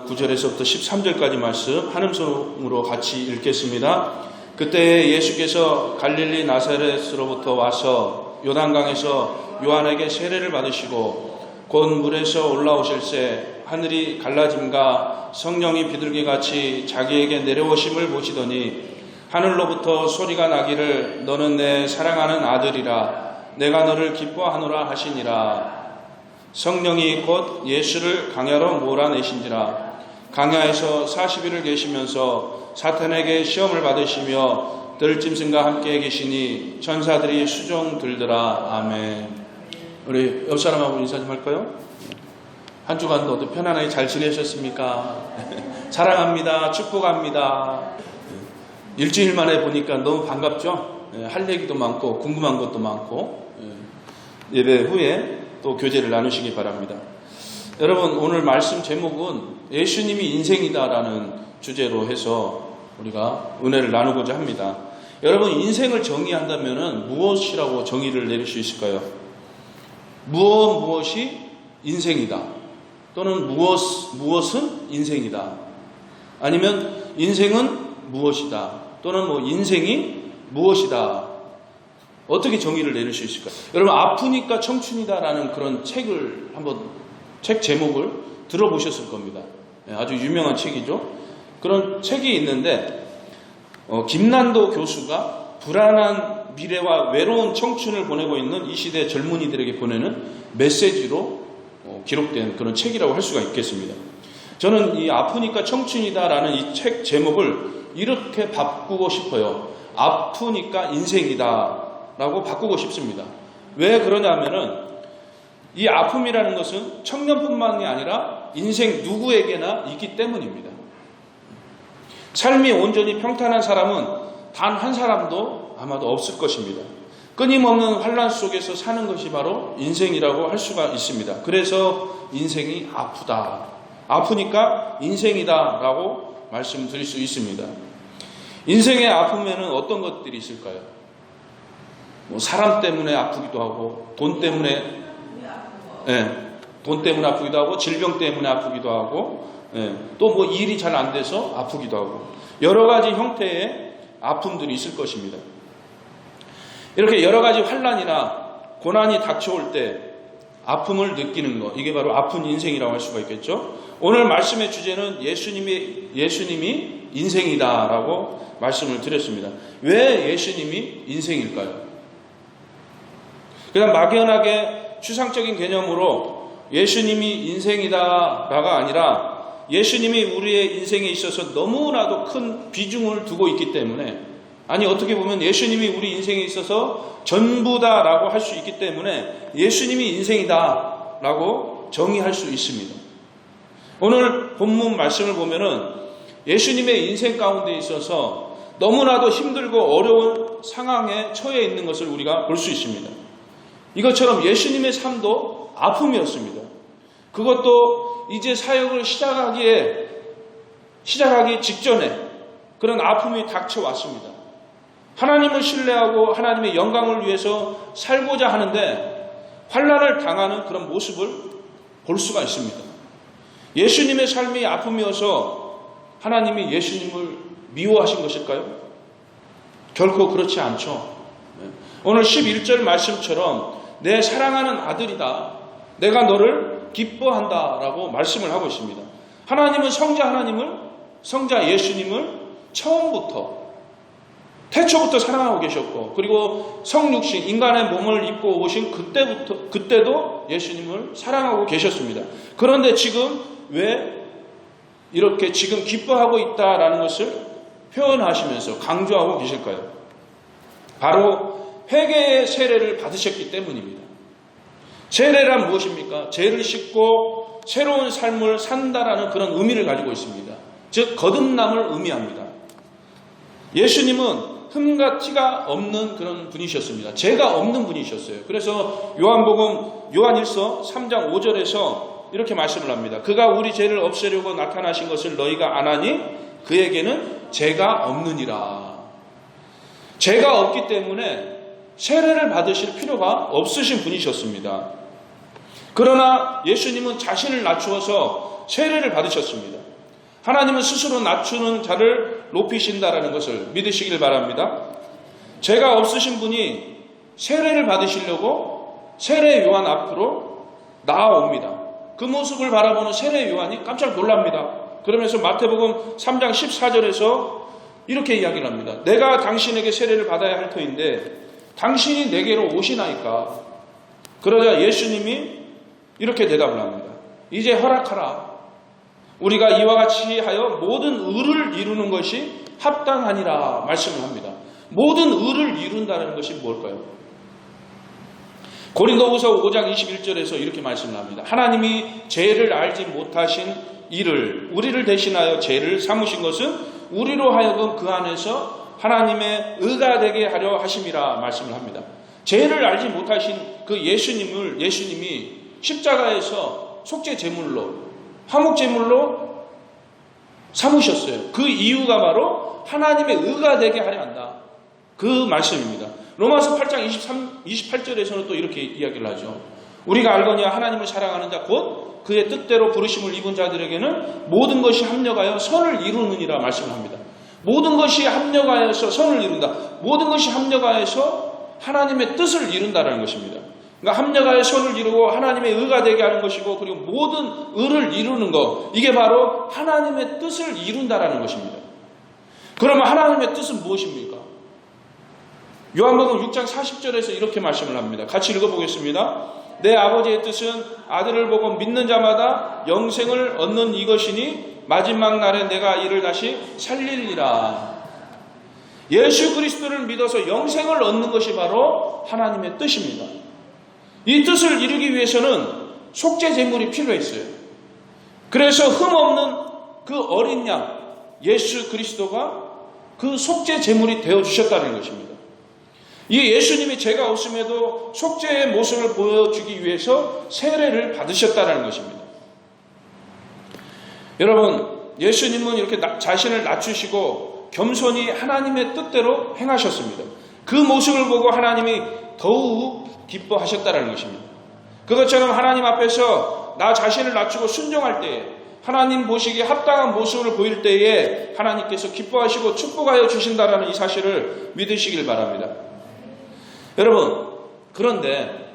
9절에서부터 13절까지 말씀 한음성으로 같이 읽겠습니다. 그때 예수께서 갈릴리 나사렛으로부터 와서 요단강에서 요한에게 세례를 받으시고 곧 물에서 올라오실새 하늘이 갈라짐과 성령이 비둘기같이 자기에게 내려오심을 보시더니 하늘로부터 소리가 나기를 너는 내 사랑하는 아들이라 내가 너를 기뻐하노라 하시니라. 성령이 곧 예수를 강야로 몰아내신지라. 강야에서 40일을 계시면서 사탄에게 시험을 받으시며 들짐승과 함께 계시니 천사들이 수종 들더라. 아멘. 우리 옆 사람하고 인사 좀 할까요? 한 주간도 어떻게 편안하게 잘 지내셨습니까? 사랑합니다. 축복합니다. 일주일 만에 보니까 너무 반갑죠? 할 얘기도 많고 궁금한 것도 많고 예배 후에 또 교제를 나누시기 바랍니다. 여러분, 오늘 말씀 제목은 예수님이 인생이다라는 주제로 해서 우리가 은혜를 나누고자 합니다. 여러분, 인생을 정의한다면 무엇이라고 정의를 내릴 수 있을까요? 무엇이 인생이다, 또는 무엇은 인생이다, 아니면 인생은 무엇이다, 또는 인생이 무엇이다, 어떻게 정의를 내릴 수 있을까요? 여러분, 아프니까 청춘이다라는 그런 책을 책 제목을 들어보셨을 겁니다. 아주 유명한 책이죠. 그런 책이 있는데 김난도 교수가 불안한 미래와 외로운 청춘을 보내고 있는 이 시대 젊은이들에게 보내는 메시지로 기록된 그런 책이라고 할 수가 있겠습니다. 저는 이 아프니까 청춘이다라는 이 책 제목을 이렇게 바꾸고 싶어요. 아프니까 인생이다 라고 바꾸고 싶습니다. 왜 그러냐면은 이 아픔이라는 것은 청년뿐만이 아니라 인생 누구에게나 있기 때문입니다. 삶이 온전히 평탄한 사람은 단 한 사람도 아마도 없을 것입니다. 끊임없는 환란 속에서 사는 것이 바로 인생이라고 할 수가 있습니다. 그래서 인생이 아프다, 아프니까 인생이다 라고 말씀드릴 수 있습니다. 인생의 아픔에는 어떤 것들이 있을까요? 사람 때문에 아프기도 하고 돈 때문에 아프기도 하고 질병 때문에 아프기도 하고 또 일이 잘 안 돼서 아프기도 하고 여러 가지 형태의 아픔들이 있을 것입니다. 이렇게 여러 가지 환난이나 고난이 닥쳐올 때 아픔을 느끼는 것, 이게 바로 아픈 인생이라고 할 수가 있겠죠. 오늘 말씀의 주제는 예수님이 인생이다라고 말씀을 드렸습니다. 왜 예수님이 인생일까요? 그냥 막연하게 추상적인 개념으로 예수님이 인생이다가 아니라 예수님이 우리의 인생에 있어서 너무나도 큰 비중을 두고 있기 때문에, 아니 어떻게 보면 예수님이 우리 인생에 있어서 전부다라고 할 수 있기 때문에 예수님이 인생이다라고 정의할 수 있습니다. 오늘 본문 말씀을 보면은 예수님의 인생 가운데 있어서 너무나도 힘들고 어려운 상황에 처해 있는 것을 우리가 볼 수 있습니다. 이것처럼 예수님의 삶도 아픔이었습니다. 그것도 이제 사역을 시작하기 직전에 그런 아픔이 닥쳐왔습니다. 하나님을 신뢰하고 하나님의 영광을 위해서 살고자 하는데 환난을 당하는 그런 모습을 볼 수가 있습니다. 예수님의 삶이 아픔이어서 하나님이 예수님을 미워하신 것일까요? 결코 그렇지 않죠. 오늘 11절 말씀처럼 내 사랑하는 아들이다, 내가 너를 기뻐한다 라고 말씀을 하고 있습니다. 하나님은 성자 예수님을 처음부터 태초부터 사랑하고 계셨고, 그리고 성육신 인간의 몸을 입고 오신 그때도 예수님을 사랑하고 계셨습니다. 그런데 지금 왜 이렇게 지금 기뻐하고 있다라는 것을 표현하시면서 강조하고 계실까요? 바로 회개의 세례를 받으셨기 때문입니다. 세례란 무엇입니까? 죄를 씻고 새로운 삶을 산다라는 그런 의미를 가지고 있습니다. 즉 거듭남을 의미합니다. 예수님은 흠과 티가 없는 그런 분이셨습니다. 죄가 없는 분이셨어요. 그래서 요한일서 3장 5절에서 이렇게 말씀을 합니다. 그가 우리 죄를 없애려고 나타나신 것을 너희가 아나니 그에게는 죄가 없느니라. 죄가 없기 때문에 세례를 받으실 필요가 없으신 분이셨습니다. 그러나 예수님은 자신을 낮추어서 세례를 받으셨습니다. 하나님은 스스로 낮추는 자를 높이신다라는 것을 믿으시길 바랍니다. 죄가 없으신 분이 세례를 받으시려고 세례 요한 앞으로 나아옵니다. 그 모습을 바라보는 세례 요한이 깜짝 놀랍니다. 그러면서 마태복음 3장 14절에서 이렇게 이야기를 합니다. 내가 당신에게 세례를 받아야 할 터인데 당신이 내게로 오시나이까. 그러자 예수님이 이렇게 대답을 합니다. 이제 허락하라. 우리가 이와 같이 하여 모든 의를 이루는 것이 합당하니라 말씀을 합니다. 모든 의를 이룬다는 것이 뭘까요? 고린도후서 5장 21절에서 이렇게 말씀을 합니다. 하나님이 죄를 알지 못하신 이를 우리를 대신하여 죄를 삼으신 것은 우리로 하여금 그 안에서 하나님의 의가 되게 하려 하심이라 말씀을 합니다. 죄를 알지 못하신 그 예수님이 십자가에서 속죄 제물로 화목 제물로 삼으셨어요. 그 이유가 바로 하나님의 의가 되게 하려 한다. 그 말씀입니다. 로마서 8장 28절에서는 또 이렇게 이야기를 하죠. 우리가 알거니와 하나님을 사랑하는 자 곧 그의 뜻대로 부르심을 입은 자들에게는 모든 것이 합력하여 선을 이루느니라 말씀을 합니다. 모든 것이 합력하여서 선을 이룬다. 모든 것이 합력하여서 하나님의 뜻을 이룬다는 것입니다. 그러니까 합력하여 선을 이루고 하나님의 의가 되게 하는 것이고 그리고 모든 의를 이루는 것, 이게 바로 하나님의 뜻을 이룬다라는 것입니다. 그러면 하나님의 뜻은 무엇입니까? 요한복음 6장 40절에서 이렇게 말씀을 합니다. 같이 읽어보겠습니다. 내 아버지의 뜻은 아들을 보고 믿는 자마다 영생을 얻는 이것이니 마지막 날에 내가 이를 다시 살리리라. 예수 그리스도를 믿어서 영생을 얻는 것이 바로 하나님의 뜻입니다. 이 뜻을 이루기 위해서는 속죄 제물이 필요했어요. 그래서 흠없는 그 어린 양 예수 그리스도가 그 속죄 제물이 되어주셨다는 것입니다. 이 예수님이 죄가 없음에도 속죄의 모습을 보여주기 위해서 세례를 받으셨다는 것입니다. 여러분, 예수님은 이렇게 자신을 낮추시고 겸손히 하나님의 뜻대로 행하셨습니다. 그 모습을 보고 하나님이 더욱 기뻐하셨다는 것입니다. 그것처럼 하나님 앞에서 나 자신을 낮추고 순종할 때에 하나님 보시기에 합당한 모습을 보일 때에 하나님께서 기뻐하시고 축복하여 주신다라는 이 사실을 믿으시길 바랍니다. 여러분, 그런데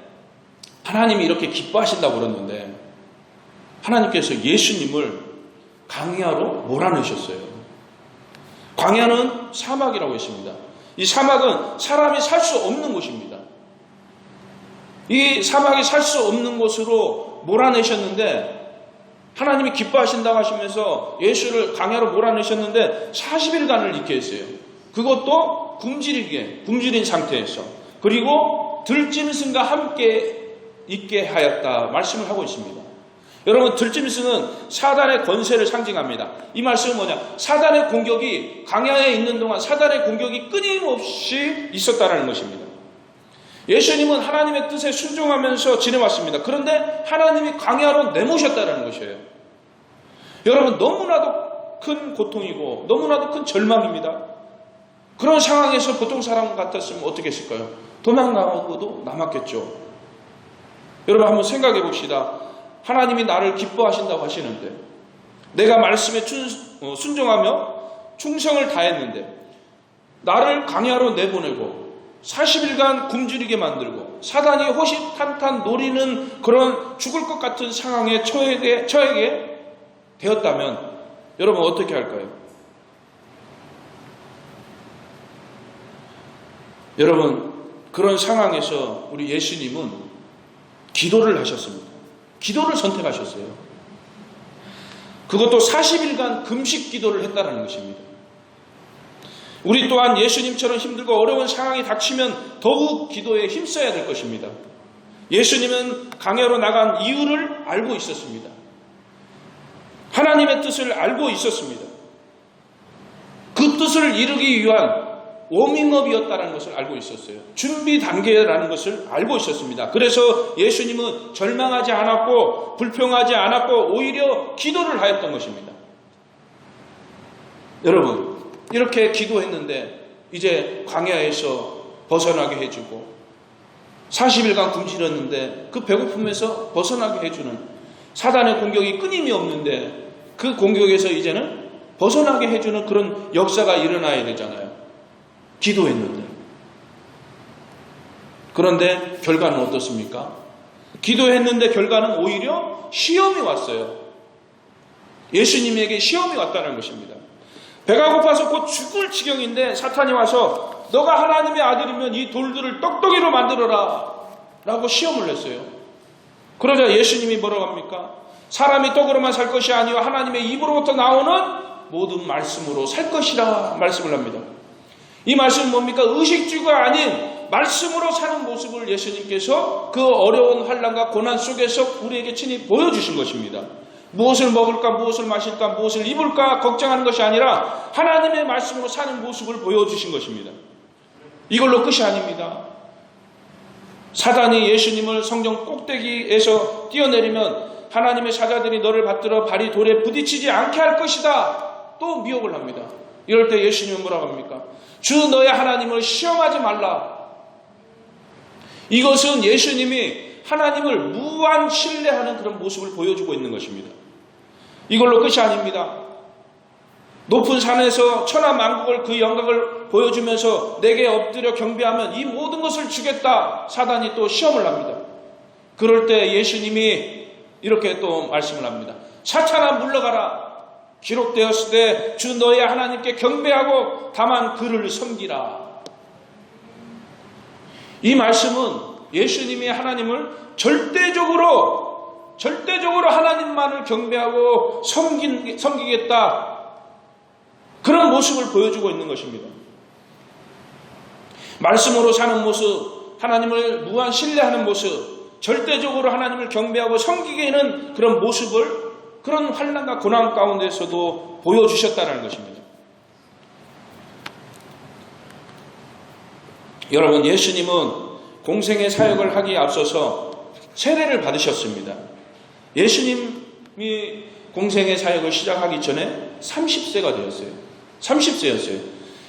하나님이 이렇게 기뻐하신다고 그러는데 하나님께서 예수님을 광야로 몰아내셨어요. 광야는 사막이라고 했습니다. 이 사막은 사람이 살 수 없는 곳입니다. 이 사막이 살 수 없는 곳으로 몰아내셨는데 하나님이 기뻐하신다고 하시면서 예수를 광야로 몰아내셨는데 40일간을 있게 했어요. 그것도 굶주린 상태에서. 그리고 들짐승과 함께 있게 하였다 말씀을 하고 있습니다. 여러분, 들짐승은 사단의 권세를 상징합니다. 이 말씀은 뭐냐? 사단의 공격이 광야에 있는 동안 사단의 공격이 끊임없이 있었다는 것입니다. 예수님은 하나님의 뜻에 순종하면서 지내왔습니다. 그런데 하나님이 광야로 내모셨다는 것이에요. 여러분, 너무나도 큰 고통이고 너무나도 큰 절망입니다. 그런 상황에서 보통 사람 같았으면 어떻게 했을까요? 도망가고도 남았겠죠. 여러분, 한번 생각해 봅시다. 하나님이 나를 기뻐하신다고 하시는데 내가 말씀에 순종하며 충성을 다했는데 나를 광야로 내보내고 40일간 굶주리게 만들고 사단이 호시탄탄 노리는 그런 죽을 것 같은 상황에 처하게 되었다면 여러분 어떻게 할까요? 여러분, 그런 상황에서 우리 예수님은 기도를 하셨습니다. 기도를 선택하셨어요. 그것도 40일간 금식 기도를 했다는 것입니다. 우리 또한 예수님처럼 힘들고 어려운 상황이 닥치면 더욱 기도에 힘써야 될 것입니다. 예수님은 광야로 나간 이유를 알고 있었습니다. 하나님의 뜻을 알고 있었습니다. 그 뜻을 이루기 위한 워밍업이었다는 것을 알고 있었어요. 준비 단계라는 것을 알고 있었습니다. 그래서 예수님은 절망하지 않았고 불평하지 않았고 오히려 기도를 하였던 것입니다. 여러분, 이렇게 기도했는데 이제 광야에서 벗어나게 해주고 40일간 굶주렸는데 그 배고픔에서 벗어나게 해주는 사단의 공격이 끊임이 없는데 그 공격에서 이제는 벗어나게 해주는 그런 역사가 일어나야 되잖아요. 기도했는데. 그런데 결과는 어떻습니까? 기도했는데 결과는 오히려 시험이 왔어요. 예수님에게 시험이 왔다는 것입니다. 배가 고파서 곧 죽을 지경인데 사탄이 와서 너가 하나님의 아들이면 이 돌들을 떡떡이로 만들어라 라고 시험을 냈어요. 그러자 예수님이 뭐라고 합니까? 사람이 떡으로만 살 것이 아니요 하나님의 입으로부터 나오는 모든 말씀으로 살 것이라 말씀을 합니다. 이 말씀은 뭡니까? 의식주가 아닌 말씀으로 사는 모습을 예수님께서 그 어려운 환난과 고난 속에서 우리에게 친히 보여주신 것입니다. 무엇을 먹을까, 무엇을 마실까, 무엇을 입을까 걱정하는 것이 아니라 하나님의 말씀으로 사는 모습을 보여주신 것입니다. 이걸로 끝이 아닙니다. 사단이 예수님을 성전 꼭대기에서 뛰어내리면 하나님의 사자들이 너를 받들어 발이 돌에 부딪히지 않게 할 것이다. 또 미혹을 합니다. 이럴 때 예수님은 뭐라고 합니까? 주 너의 하나님을 시험하지 말라. 이것은 예수님이 하나님을 무한 신뢰하는 그런 모습을 보여주고 있는 것입니다. 이걸로 끝이 아닙니다. 높은 산에서 천하만국을 그 영광을 보여주면서 내게 엎드려 경배하면 이 모든 것을 주겠다. 사단이 또 시험을 합니다. 그럴 때 예수님이 이렇게 또 말씀을 합니다. 사탄아 물러가라. 기록되었을 때 주 너의 하나님께 경배하고 다만 그를 섬기라. 이 말씀은 예수님이 하나님을 절대적으로 하나님만을 경배하고 섬기겠다. 그런 모습을 보여주고 있는 것입니다. 말씀으로 사는 모습, 하나님을 무한 신뢰하는 모습, 절대적으로 하나님을 경배하고 섬기게 하는 그런 모습을 그런 환난과 고난 가운데서도 보여주셨다는 것입니다. 여러분, 예수님은 공생의 사역을 하기에 앞서서 세례를 받으셨습니다. 예수님이 공생의 사역을 시작하기 전에 30세가 되었어요. 30세였어요.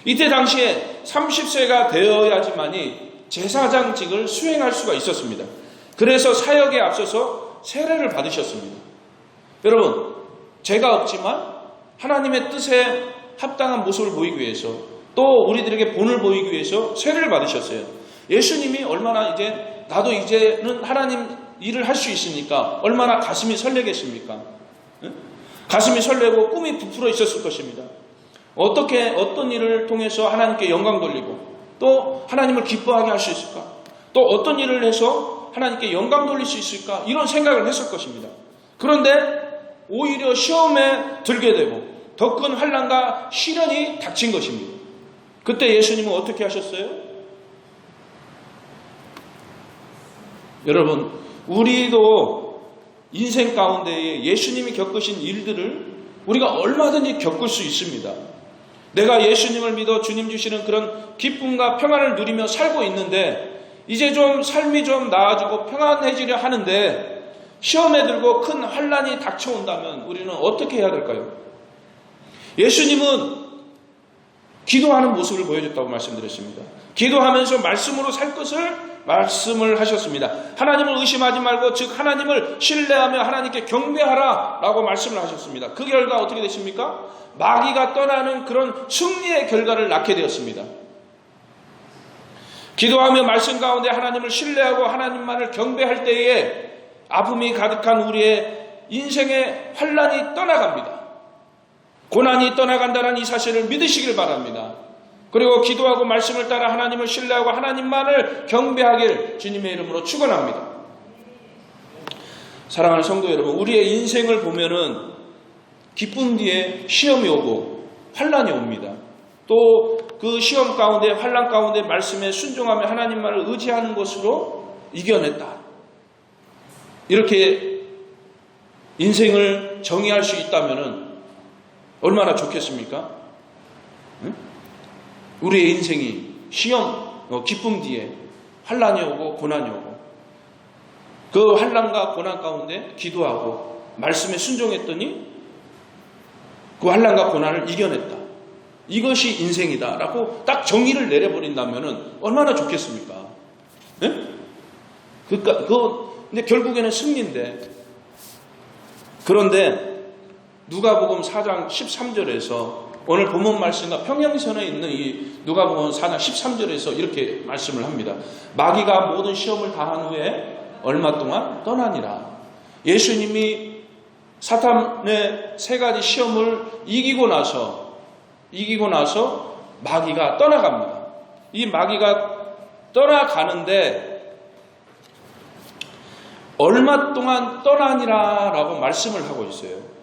이때 당시에 30세가 되어야지만이 제사장직을 수행할 수가 있었습니다. 그래서 사역에 앞서서 세례를 받으셨습니다. 여러분, 죄가 없지만 하나님의 뜻에 합당한 모습을 보이기 위해서 또 우리들에게 본을 보이기 위해서 세례를 받으셨어요. 예수님이 얼마나 나도 이제는 하나님 일을 할 수 있으니까 얼마나 가슴이 설레겠습니까? 가슴이 설레고 꿈이 부풀어 있었을 것입니다. 어떤 일을 통해서 하나님께 영광 돌리고 또 하나님을 기뻐하게 할 수 있을까? 또 어떤 일을 해서 하나님께 영광 돌릴 수 있을까? 이런 생각을 했을 것입니다. 그런데 오히려 시험에 들게 되고 더 큰 환난과 시련이 닥친 것입니다. 그때 예수님은 어떻게 하셨어요? 여러분, 우리도 인생 가운데에 예수님이 겪으신 일들을 우리가 얼마든지 겪을 수 있습니다. 내가 예수님을 믿어 주님 주시는 그런 기쁨과 평안을 누리며 살고 있는데 이제 좀 삶이 좀 나아지고 평안해지려 하는데 시험에 들고 큰 환난이 닥쳐온다면 우리는 어떻게 해야 될까요? 예수님은 기도하는 모습을 보여줬다고 말씀드렸습니다. 기도하면서 말씀으로 살 것을 말씀을 하셨습니다. 하나님을 의심하지 말고 즉 하나님을 신뢰하며 하나님께 경배하라 라고 말씀을 하셨습니다. 그 결과 어떻게 됐습니까? 마귀가 떠나는 그런 승리의 결과를 낳게 되었습니다. 기도하며 말씀 가운데 하나님을 신뢰하고 하나님만을 경배할 때에 아픔이 가득한 우리의 인생의 환난이 떠나갑니다. 고난이 떠나간다는 이 사실을 믿으시길 바랍니다. 그리고 기도하고 말씀을 따라 하나님을 신뢰하고 하나님만을 경배하길 주님의 이름으로 축원합니다. 사랑하는 성도 여러분, 우리의 인생을 보면은 기쁨 뒤에 시험이 오고 환난이 옵니다. 또 그 시험 가운데 환난 가운데 말씀에 순종하며 하나님만을 의지하는 것으로 이겨냈다. 이렇게 인생을 정의할 수 있다면은 얼마나 좋겠습니까? 응? 우리의 인생이 시험, 기쁨 뒤에 환난이 오고 고난이 오고 그 환난과 고난 가운데 기도하고 말씀에 순종했더니 그 환난과 고난을 이겨냈다. 이것이 인생이다라고 딱 정의를 내려버린다면은 얼마나 좋겠습니까? 네? 근데 결국에는 승리인데 그런데 누가복음 4장 13절에서 오늘 본문 말씀과 평행선에 있는 이 누가복음 4장 13절에서 이렇게 말씀을 합니다. 마귀가 모든 시험을 다한 후에 얼마 동안 떠나니라. 예수님이 사탄의 세 가지 시험을 이기고 나서 마귀가 떠나갑니다. 이 마귀가 떠나가는데 얼마 동안 떠나니라 라고 말씀을 하고 있어요.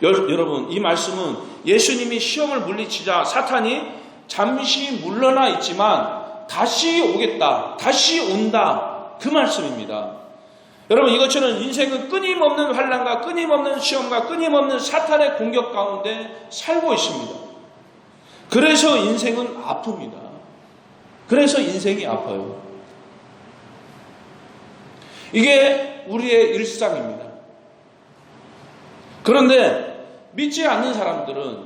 여러분, 이 말씀은 예수님이 시험을 물리치자 사탄이 잠시 물러나 있지만 다시 오겠다, 다시 온다, 그 말씀입니다. 여러분, 이것처럼 인생은 끊임없는 환난과 끊임없는 시험과 끊임없는 사탄의 공격 가운데 살고 있습니다. 그래서 인생은 아픕니다. 그래서 인생이 아파요. 이게 우리의 일상입니다. 그런데 믿지 않는 사람들은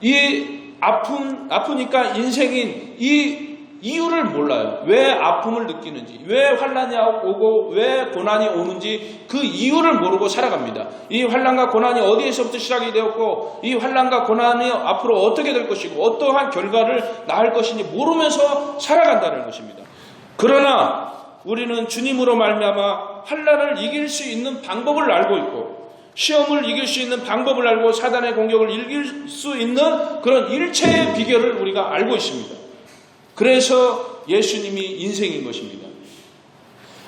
이 아프니까 인생인 이 이유를 몰라요. 왜 아픔을 느끼는지, 왜 환난이 오고 왜 고난이 오는지 그 이유를 모르고 살아갑니다. 이 환난과 고난이 어디에서부터 시작이 되었고 이 환난과 고난이 앞으로 어떻게 될 것이고 어떠한 결과를 낳을 것인지 모르면서 살아간다는 것입니다. 그러나 우리는 주님으로 말미암아 환난을 이길 수 있는 방법을 알고 있고 시험을 이길 수 있는 방법을 알고 사단의 공격을 이길 수 있는 그런 일체의 비결을 우리가 알고 있습니다. 그래서 예수님이 인생인 것입니다.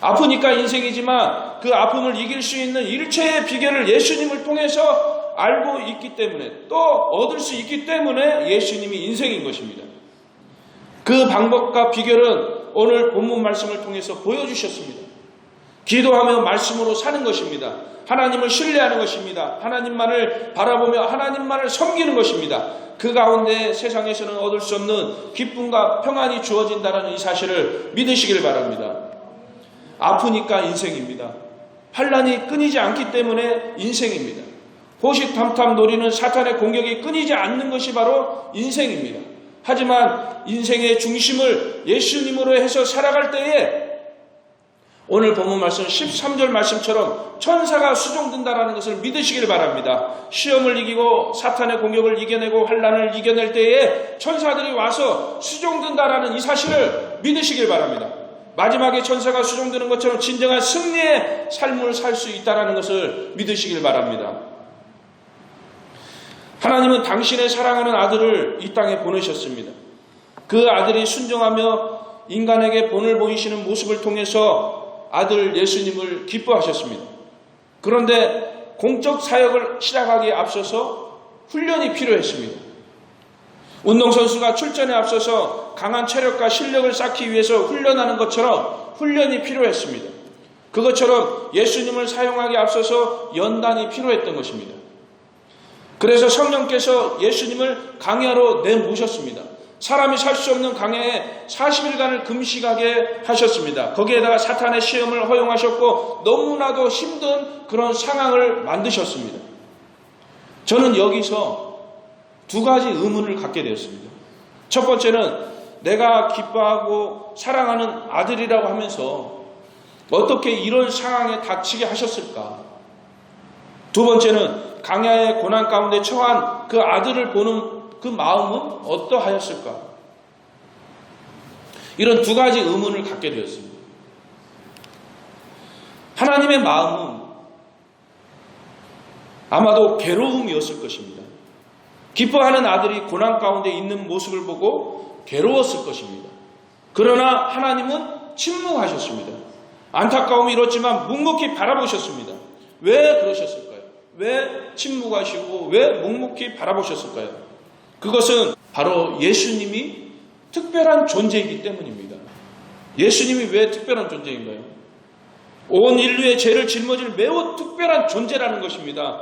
아프니까 인생이지만 그 아픔을 이길 수 있는 일체의 비결을 예수님을 통해서 알고 있기 때문에 또 얻을 수 있기 때문에 예수님이 인생인 것입니다. 그 방법과 비결은 오늘 본문 말씀을 통해서 보여주셨습니다. 기도하며 말씀으로 사는 것입니다. 하나님을 신뢰하는 것입니다. 하나님만을 바라보며 하나님만을 섬기는 것입니다. 그 가운데 세상에서는 얻을 수 없는 기쁨과 평안이 주어진다는 이 사실을 믿으시길 바랍니다. 아프니까 인생입니다. 환난이 끊이지 않기 때문에 인생입니다. 호시탐탐 노리는 사탄의 공격이 끊이지 않는 것이 바로 인생입니다. 하지만 인생의 중심을 예수님으로 해서 살아갈 때에 오늘 본문 말씀 13절 말씀처럼 천사가 수종든다라는 것을 믿으시길 바랍니다. 시험을 이기고 사탄의 공격을 이겨내고 환난을 이겨낼 때에 천사들이 와서 수종든다라는 이 사실을 믿으시길 바랍니다. 마지막에 천사가 수종드는 것처럼 진정한 승리의 삶을 살 수 있다는 것을 믿으시길 바랍니다. 하나님은 당신의 사랑하는 아들을 이 땅에 보내셨습니다. 그 아들이 순종하며 인간에게 본을 보이시는 모습을 통해서 아들 예수님을 기뻐하셨습니다. 그런데 공적 사역을 시작하기에 앞서서 훈련이 필요했습니다. 운동선수가 출전에 앞서서 강한 체력과 실력을 쌓기 위해서 훈련하는 것처럼 훈련이 필요했습니다. 그것처럼 예수님을 사용하기에 앞서서 연단이 필요했던 것입니다. 그래서 성령께서 예수님을 광야로 내모셨습니다. 사람이 살 수 없는 광야에 40일간을 금식하게 하셨습니다. 거기에다가 사탄의 시험을 허용하셨고 너무나도 힘든 그런 상황을 만드셨습니다. 저는 여기서 두 가지 의문을 갖게 되었습니다. 첫 번째는 내가 기뻐하고 사랑하는 아들이라고 하면서 어떻게 이런 상황에 닥치게 하셨을까? 두 번째는 광야의 고난 가운데 처한 그 아들을 보는 그 마음은 어떠하였을까? 이런 두 가지 의문을 갖게 되었습니다. 하나님의 마음은 아마도 괴로움이었을 것입니다. 기뻐하는 아들이 고난 가운데 있는 모습을 보고 괴로웠을 것입니다. 그러나 하나님은 침묵하셨습니다. 안타까움이 일었지만 묵묵히 바라보셨습니다. 왜 그러셨을까요? 왜 침묵하시고 왜 묵묵히 바라보셨을까요? 그것은 바로 예수님이 특별한 존재이기 때문입니다. 예수님이 왜 특별한 존재인가요? 온 인류의 죄를 짊어질 매우 특별한 존재라는 것입니다.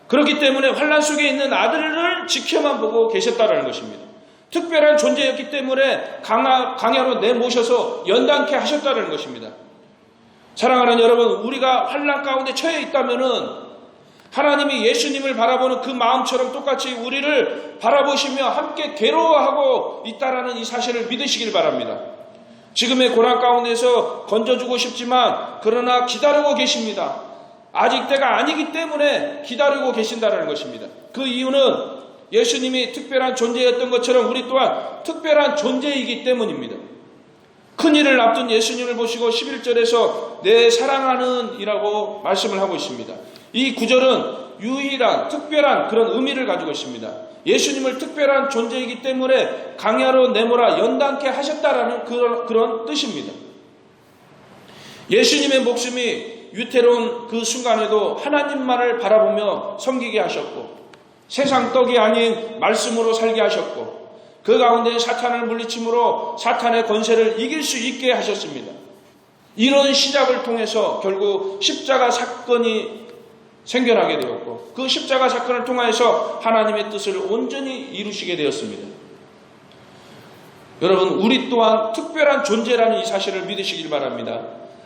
그렇기 때문에 환난 속에 있는 아들을 지켜만 보고 계셨다는 것입니다. 특별한 존재였기 때문에 광야로 내모셔서 연단케 하셨다는 것입니다. 사랑하는 여러분, 우리가 환난 가운데 처해 있다면은 하나님이 예수님을 바라보는 그 마음처럼 똑같이 우리를 바라보시며 함께 괴로워하고 있다라는 이 사실을 믿으시길 바랍니다. 지금의 고난 가운데서 건져주고 싶지만 그러나 기다리고 계십니다. 아직 때가 아니기 때문에 기다리고 계신다는 것입니다. 그 이유는 예수님이 특별한 존재였던 것처럼 우리 또한 특별한 존재이기 때문입니다. 큰일을 앞둔 예수님을 보시고 11절에서 내 사랑하는 이라고 말씀을 하고 있습니다. 이 구절은 유일한 특별한 그런 의미를 가지고 있습니다. 예수님을 특별한 존재이기 때문에 강야로 내몰아 연단케 하셨다라는 그런 뜻입니다. 예수님의 목숨이 위태로운 그 순간에도 하나님만을 바라보며 섬기게 하셨고 세상 떡이 아닌 말씀으로 살게 하셨고 그 가운데 사탄을 물리침으로 사탄의 권세를 이길 수 있게 하셨습니다. 이런 시작을 통해서 결국 십자가 사건이 생겨나게 되었고 그 십자가 사건을 통하여서 하나님의 뜻을 온전히 이루시게 되었습니다. 여러분, 우리 또한 특별한 존재라는 이 사실을 믿으시길 바랍니다.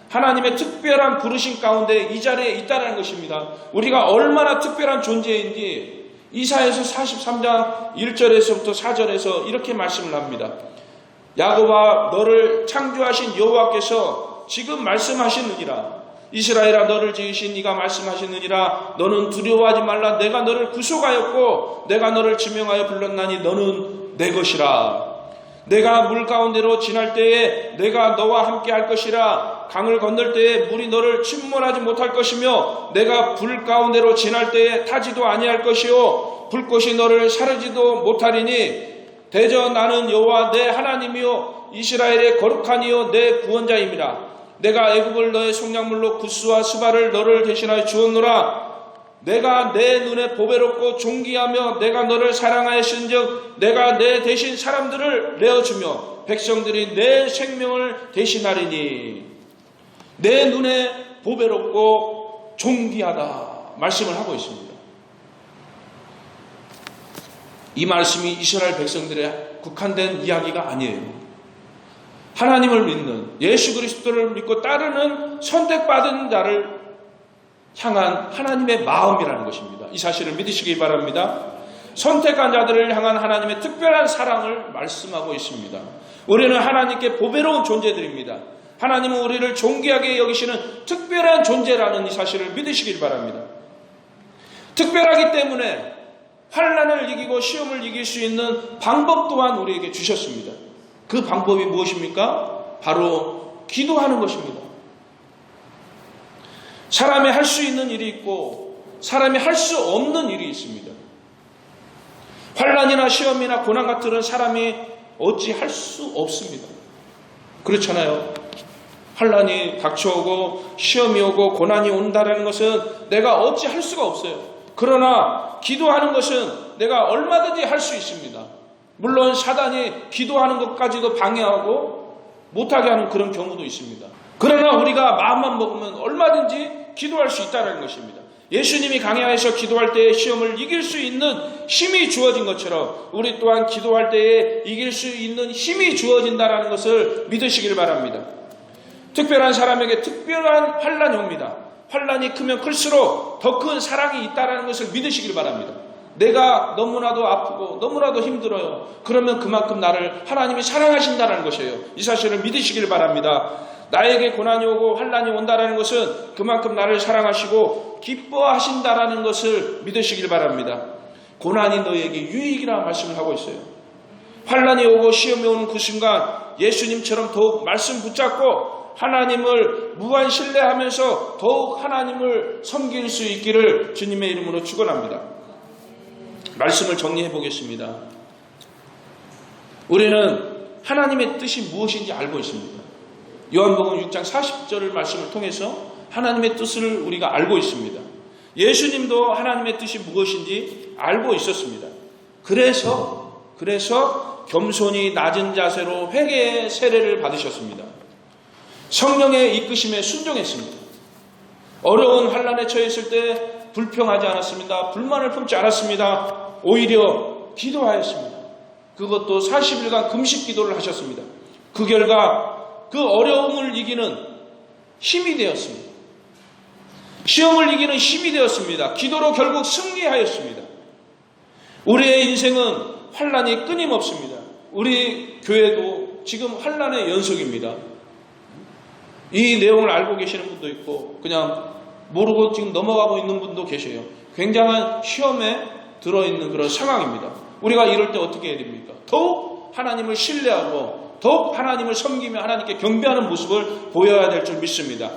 하나님의 특별한 부르심 가운데 이 자리에 있다는 것입니다. 우리가 얼마나 특별한 존재인지 이사야서 43장 1절에서부터 4절에서 이렇게 말씀을 합니다. 야곱아, 너를 창조하신 여호와께서 지금 말씀하시느니라. 이스라엘아, 너를 지으신 이가 말씀하시느니라. 너는 두려워하지 말라. 내가 너를 구속하였고 내가 너를 지명하여 불렀나니 너는 내 것이라. 내가 물 가운데로 지날 때에 내가 너와 함께 할 것이라. 강을 건널 때에 물이 너를 침몰하지 못할 것이며 내가 불 가운데로 지날 때에 타지도 아니할 것이요 불꽃이 너를 사르지도 못하리니 대저 나는 여호와 내 하나님이요 이스라엘의 거룩한 이요 내 구원자입니다. 내가 애굽을 너의 속량물로 구스와 스바를 너를 대신하여 주었노라. 내가 내 눈에 보배롭고 존귀하며 내가 너를 사랑하였은즉 내가 내 대신 사람들을 내어주며 백성들이 내 생명을 대신하리니. 내 눈에 보배롭고 존귀하다 말씀을 하고 있습니다. 이 말씀이 이스라엘 백성들의 국한된 이야기가 아니에요. 하나님을 믿는, 예수 그리스도를 믿고 따르는 선택받은 자를 향한 하나님의 마음이라는 것입니다. 이 사실을 믿으시기 바랍니다. 선택한 자들을 향한 하나님의 특별한 사랑을 말씀하고 있습니다. 우리는 하나님께 보배로운 존재들입니다. 하나님은 우리를 존귀하게 여기시는 특별한 존재라는 이 사실을 믿으시길 바랍니다. 특별하기 때문에 환난을 이기고 시험을 이길 수 있는 방법 또한 우리에게 주셨습니다. 그 방법이 무엇입니까? 바로 기도하는 것입니다. 사람이 할 수 있는 일이 있고 사람이 할 수 없는 일이 있습니다. 환난이나 시험이나 고난 같은 사람이 어찌 할 수 없습니다. 그렇잖아요. 환난이 닥쳐오고 시험이 오고 고난이 온다는 것은 내가 어찌 할 수가 없어요. 그러나 기도하는 것은 내가 얼마든지 할 수 있습니다. 물론 사단이 기도하는 것까지도 방해하고 못하게 하는 그런 경우도 있습니다. 그러나 우리가 마음만 먹으면 얼마든지 기도할 수 있다는 것입니다. 예수님이 강야에서 기도할 때에 시험을 이길 수 있는 힘이 주어진 것처럼 우리 또한 기도할 때에 이길 수 있는 힘이 주어진다는 것을 믿으시길 바랍니다. 특별한 사람에게 특별한 환난이 옵니다. 환난이 크면 클수록 더 큰 사랑이 있다는 것을 믿으시길 바랍니다. 내가 너무나도 아프고 너무나도 힘들어요. 그러면 그만큼 나를 하나님이 사랑하신다는 것이에요. 이 사실을 믿으시길 바랍니다. 나에게 고난이 오고 환난이 온다는 것은 그만큼 나를 사랑하시고 기뻐하신다는 것을 믿으시길 바랍니다. 고난이 너에게 유익이라 말씀을 하고 있어요. 환난이 오고 시험이 오는 그 순간 예수님처럼 더욱 말씀 붙잡고 하나님을 무한 신뢰하면서 더욱 하나님을 섬길 수 있기를 주님의 이름으로 축원합니다. 말씀을 정리해 보겠습니다. 우리는 하나님의 뜻이 무엇인지 알고 있습니다. 요한복음 6장 40절 말씀을 통해서 하나님의 뜻을 우리가 알고 있습니다. 예수님도 하나님의 뜻이 무엇인지 알고 있었습니다. 그래서 겸손히 낮은 자세로 회개의 세례를 받으셨습니다. 성령의 이끄심에 순종했습니다. 어려운 환난에 처했을 때 불평하지 않았습니다. 불만을 품지 않았습니다. 오히려 기도하였습니다. 그것도 40일간 금식 기도를 하셨습니다. 그 결과 그 어려움을 이기는 힘이 되었습니다. 시험을 이기는 힘이 되었습니다. 기도로 결국 승리하였습니다. 우리의 인생은 환난이 끊임없습니다. 우리 교회도 지금 환난의 연속입니다. 이 내용을 알고 계시는 분도 있고 그냥 모르고 지금 넘어가고 있는 분도 계셔요. 굉장한 시험에 들어있는 그런 상황입니다. 우리가 이럴 때 어떻게 해야 됩니까? 더욱 하나님을 신뢰하고 더욱 하나님을 섬기며 하나님께 경배하는 모습을 보여야 될 줄 믿습니다.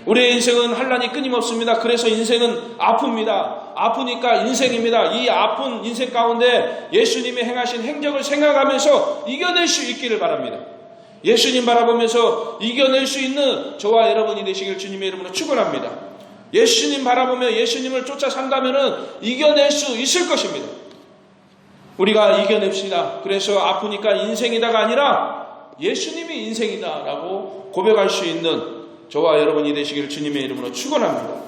우리의 인생은 환난이 끊임없습니다. 그래서 인생은 아픕니다. 아프니까 인생입니다. 이 아픈 인생 가운데 예수님이 행하신 행적을 생각하면서 이겨낼 수 있기를 바랍니다. 예수님 바라보면서 이겨낼 수 있는 저와 여러분이 되시길 주님의 이름으로 축원합니다. 예수님 바라보며 예수님을 쫓아 산다면 이겨낼 수 있을 것입니다. 우리가 이겨냅시다. 그래서 아프니까 인생이다가 아니라 예수님이 인생이다라고 고백할 수 있는 저와 여러분이 되시길 주님의 이름으로 축원합니다.